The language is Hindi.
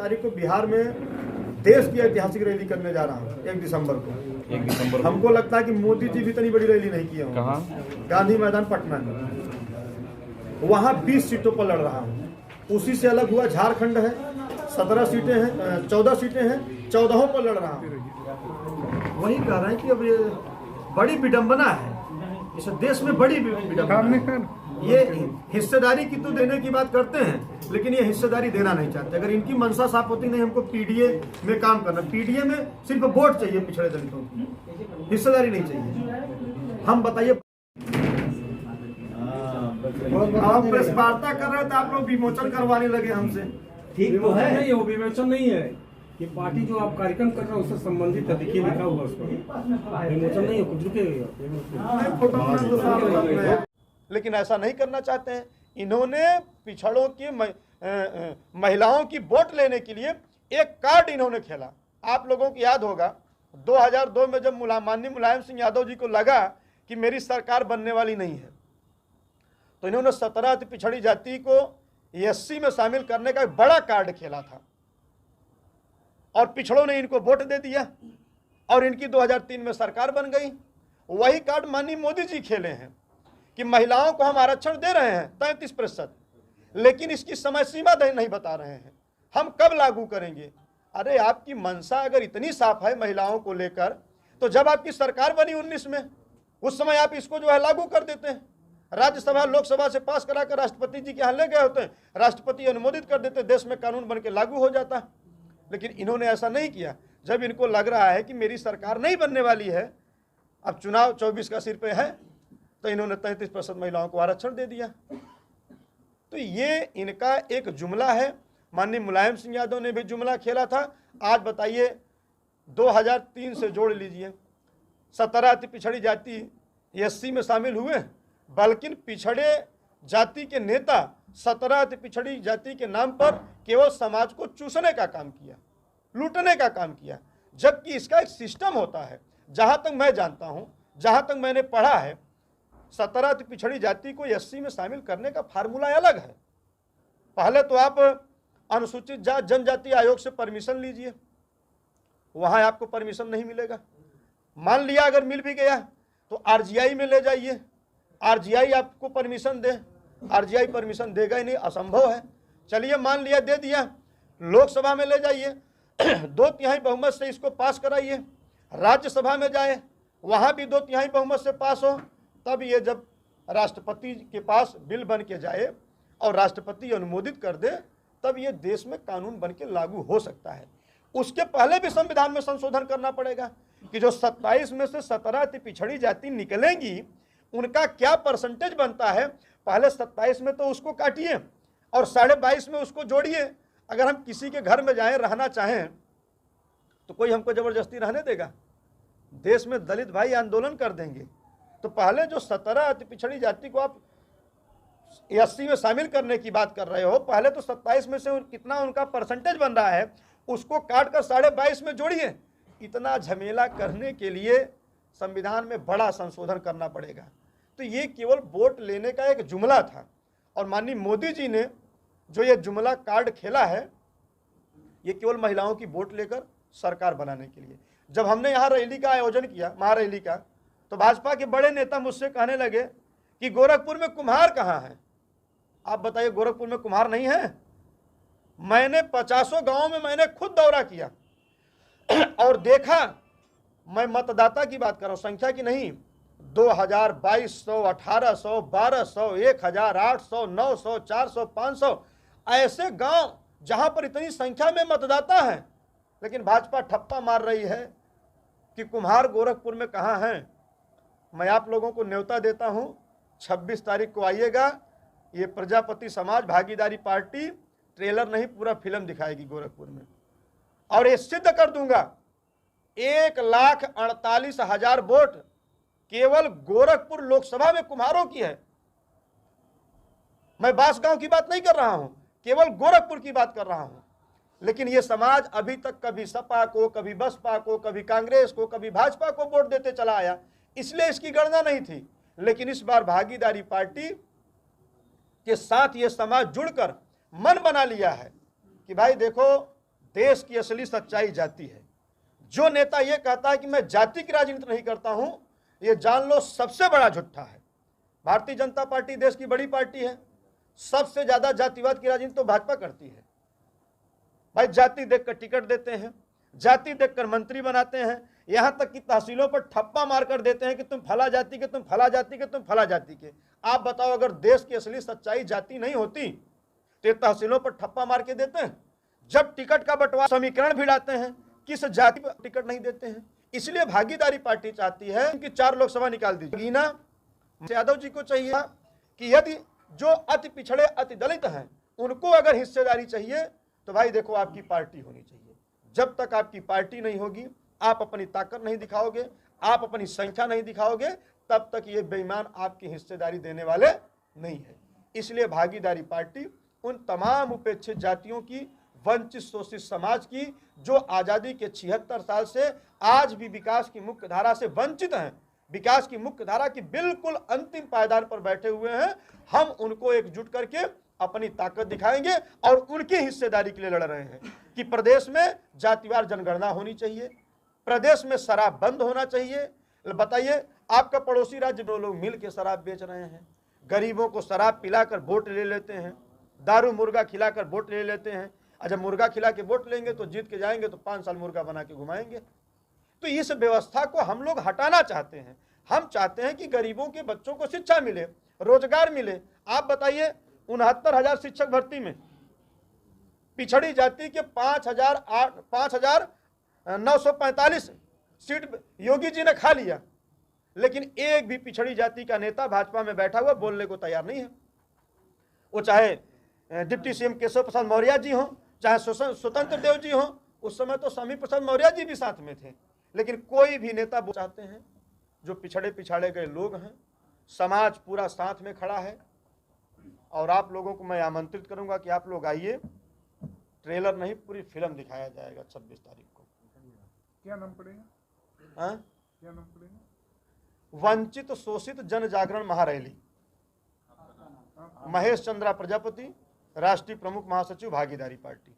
तारीख को बिहार में देश की ऐतिहासिक रैली करने जा रहा हूँ 1 दिसंबर को। हमको लगता है कि मोदी जी भी इतनी बड़ी रैली नहीं किए होंगे। कहाँ? गांधी मैदान पटना में। वहाँ 20 सीटों पर लड़ रहा हूँ। उसी से अलग हुआ झारखंड है, 17 सीटें हैं, 14 सीटें हैं, 14 पर लड़ रहा हूँ। वही कह रहे हैं कि अब ये बड़ी विडंबना है, इस देश में बड़ी विडंबना। ये हिस्सेदारी की तो देने की बात करते हैं, लेकिन ये हिस्सेदारी देना नहीं चाहते। अगर इनकी मंशा साफ होती नहीं, हमको पीडीए में काम करना, पीडीए में सिर्फ वोट चाहिए पिछड़े दलितों की, हिस्सेदारी नहीं चाहिए। हम बताइए, आप प्रेस वार्ता कर रहे थे, आप लोग विमोचन करवाने लगे हमसे। ठीक तो है नहीं, वो विमोचन नहीं है। ये पार्टी जो आप कार्यक्रम कर रहे हो उससे संबंधित है, देखिए लिखा हुआ उस पर। विमोचन नहीं है, कुछ रुके। लेकिन ऐसा नहीं करना चाहते हैं। इन्होंने पिछड़ों की महिलाओं की वोट लेने के लिए एक कार्ड इन्होंने खेला। आप लोगों को याद होगा 2002 में जब माननीय मुलायम सिंह यादव जी को लगा कि मेरी सरकार बनने वाली नहीं है, तो इन्होंने 17 अति पिछड़ी जाति को एससी में शामिल करने का एक बड़ा कार्ड खेला था और पिछड़ों ने इनको वोट दे दिया और इनकी 2003 में सरकार बन गई। वही कार्ड माननीय मोदी जी खेले हैं कि महिलाओं को हम आरक्षण दे रहे हैं 33%, लेकिन इसकी समय सीमा नहीं बता रहे हैं, हम कब लागू करेंगे। अरे आपकी मंशा अगर इतनी साफ है महिलाओं को लेकर, तो जब आपकी सरकार बनी 19 में, उस समय आप इसको जो है लागू कर देते हैं। राज्यसभा लोकसभा से पास कराकर राष्ट्रपति जी के यहाँ ले गए होते हैं, राष्ट्रपति अनुमोदित कर देते, देश में कानून बन के लागू हो जाता। लेकिन इन्होंने ऐसा नहीं किया। जब इनको लग रहा है कि मेरी सरकार नहीं बनने वाली है, अब चुनाव 24 का सिर पे है, तो इन्होंने 33% महिलाओं को आरक्षण दे दिया। तो ये इनका एक जुमला है। माननीय मुलायम सिंह यादव ने भी जुमला खेला था। आज बताइए 2003 से जोड़ लीजिए, 17 अति पिछड़ी जाति एससी में शामिल हुए, बल्कि पिछड़े जाति के नेता 17 अति पिछड़ी जाति के नाम पर केवल समाज को चूसने का काम किया, लूटने का काम किया, जबकि इसका एक सिस्टम होता है। जहाँ तक मैं जानता हूँ, जहाँ तक मैंने पढ़ा है, 17 अति पिछड़ी जाति को एससी में शामिल करने का फार्मूला अलग है। पहले तो आप अनुसूचित जाति जनजाति आयोग से परमिशन लीजिए, वहाँ आपको परमिशन नहीं मिलेगा। मान लिया अगर मिल भी गया तो आरजीआई में ले जाइए, आरजीआई आपको परमिशन दे, आरजीआई परमिशन देगा ही नहीं, असंभव है। चलिए मान लिया दे दिया, लोकसभा में ले जाइए, 2/3 बहुमत से इसको पास कराइए, राज्यसभा में जाए, वहाँ भी 2/3 बहुमत से पास हो, तब ये जब राष्ट्रपति के पास बिल बन के जाए और राष्ट्रपति अनुमोदित कर दे, तब ये देश में कानून बन के लागू हो सकता है। उसके पहले भी संविधान में संशोधन करना पड़ेगा कि जो 27 में से 17 अति पिछड़ी जाति निकलेंगी, उनका क्या परसेंटेज बनता है। पहले 27 में तो उसको काटिए और 22.5 में उसको जोड़िए। अगर हम किसी के घर में जाएं, रहना चाहें, तो कोई हमको जबरदस्ती रहने देगा? देश में दलित भाई आंदोलन कर देंगे। तो पहले जो 17 अति पिछड़ी जाति को आप एससी में शामिल करने की बात कर रहे हो, पहले तो 27 में से कितना उनका परसेंटेज बन रहा है, उसको काट कर 22.5 में जोड़िए। इतना झमेला करने के लिए संविधान में बड़ा संशोधन करना पड़ेगा। तो ये केवल वोट लेने का एक जुमला था, और माननीय मोदी जी ने जो ये जुमला कार्ड खेला है, ये केवल महिलाओं की वोट लेकर सरकार बनाने के लिए। जब हमने यहाँ रैली का आयोजन किया, महारैली का, तो भाजपा के बड़े नेता मुझसे कहने लगे कि गोरखपुर में कुम्हार कहाँ हैं। आप बताइए, गोरखपुर में कुम्हार नहीं है? मैंने 50 गांवों में मैंने खुद दौरा किया और देखा, मैं मतदाता की बात कर रहा हूँ, संख्या की नहीं, 2000, 2200, 1800, 1200, 1000, 800, 900, 400, 500 ऐसे गांव जहां पर इतनी संख्या में मतदाता हैं, लेकिन भाजपा ठप्पा मार रही है कि कुम्हार गोरखपुर में कहाँ हैं। मैं आप लोगों को न्योता देता हूं, 26 तारीख को आइएगा। ये प्रजापति समाज भागीदारी पार्टी ट्रेलर नहीं, पूरा फिल्म दिखाएगी गोरखपुर में, और ये सिद्ध कर दूंगा 1,48,000 वोट केवल गोरखपुर लोकसभा में कुम्हारों की है। मैं बांसगांव की बात नहीं कर रहा हूं, केवल गोरखपुर की बात कर रहा हूं। लेकिन यह समाज अभी तक कभी सपा को, कभी बसपा को, कभी कांग्रेस को, कभी भाजपा को वोट देते चला आया, इसलिए इसकी गणना नहीं थी। लेकिन इस बार भागीदारी पार्टी के साथ यह समाज जुड़कर मन बना लिया है कि भाई देखो, देश की असली सच्चाई जाति है। जो नेता ये कहता है कि मैं जाति की राजनीति नहीं करता हूं, ये जान लो सबसे बड़ा झूठा है। भारतीय जनता पार्टी देश की बड़ी पार्टी है, सबसे ज्यादा जातिवाद की राजनीति तो भाजपा करती है। भाई जाति देखकर टिकट देते हैं, जाति देखकर मंत्री बनाते हैं, यहां तक कि तहसीलों पर ठप्पा मारकर देते हैं कि तुम फला जाति के, तुम फला जाति के, तुम फला जाति के। आप बताओ, अगर देश की असली सच्चाई जाति नहीं होती तो तहसीलों पर ठप्पा मार के देते हैं? जब टिकट का बंटवारा समीकरण भिड़ाते हैं, किस जाति पर टिकट नहीं देते हैं। इसलिए भागीदारी पार्टी चाहती है कि 4 लोकसभा निकाल दीजिए। गीना यादव जी को चाहिए कि यदि जो अति पिछड़े अति दलित हैं उनको अगर हिस्सेदारी चाहिए तो भाई देखो आपकी पार्टी होनी चाहिए। जब तक आपकी पार्टी नहीं होगी, आप अपनी ताकत नहीं दिखाओगे, आप अपनी संख्या नहीं दिखाओगे, तब तक ये बेईमान आपकी हिस्सेदारी देने वाले नहीं है। इसलिए भागीदारी पार्टी उन तमाम उपेक्षित जातियों की, वंचित शोषित समाज की, जो आज़ादी के 76 साल से आज भी विकास की मुख्य धारा से वंचित हैं, विकास की मुख्य धारा की बिल्कुल अंतिम पायदान पर बैठे हुए हैं, हम उनको एकजुट करके अपनी ताकत दिखाएंगे और उनकी हिस्सेदारी के लिए लड़ रहे हैं कि प्रदेश में जातिवार जनगणना होनी चाहिए, प्रदेश में शराब बंद होना चाहिए। बताइए, आपका पड़ोसी राज्य में लोग मिल के शराब बेच रहे हैं, गरीबों को शराब पिलाकर वोट ले लेते हैं, दारू मुर्गा खिलाकर वोट ले लेते हैं। जब मुर्गा खिला के वोट लेंगे तो जीत के जाएंगे तो 5 साल मुर्गा बना के घुमाएंगे। तो इस व्यवस्था को हम लोग हटाना चाहते हैं। हम चाहते हैं कि गरीबों के बच्चों को शिक्षा मिले, रोजगार मिले। आप बताइए, 69,000 शिक्षक भर्ती में पिछड़ी जाति के 5,945 सीट योगी जी ने खा लिया, लेकिन एक भी पिछड़ी जाति का नेता भाजपा में बैठा हुआ बोलने को तैयार नहीं है। वो चाहे डिप्टी सीएम केशव प्रसाद मौर्य जी हों, चाहे स्वतंत्र देव जी हों, उस समय तो स्वामी प्रसाद मौर्य जी भी साथ में थे, लेकिन कोई भी नेता वो चाहते हैं जो पिछड़े गए लोग हैं। समाज पूरा साथ में खड़ा है और आप लोगों को मैं आमंत्रित करूंगा कि आप लोग आइए, ट्रेलर नहीं पूरी फिल्म दिखाया जाएगा 26 तारीख को। क्या नाम पड़ेगा? हाँ, क्या नाम पड़ेगा? वंचित शोषित जन जागरण महारैली। महेश चंद्रा प्रजापति, राष्ट्रीय प्रमुख महासचिव, भागीदारी पार्टी।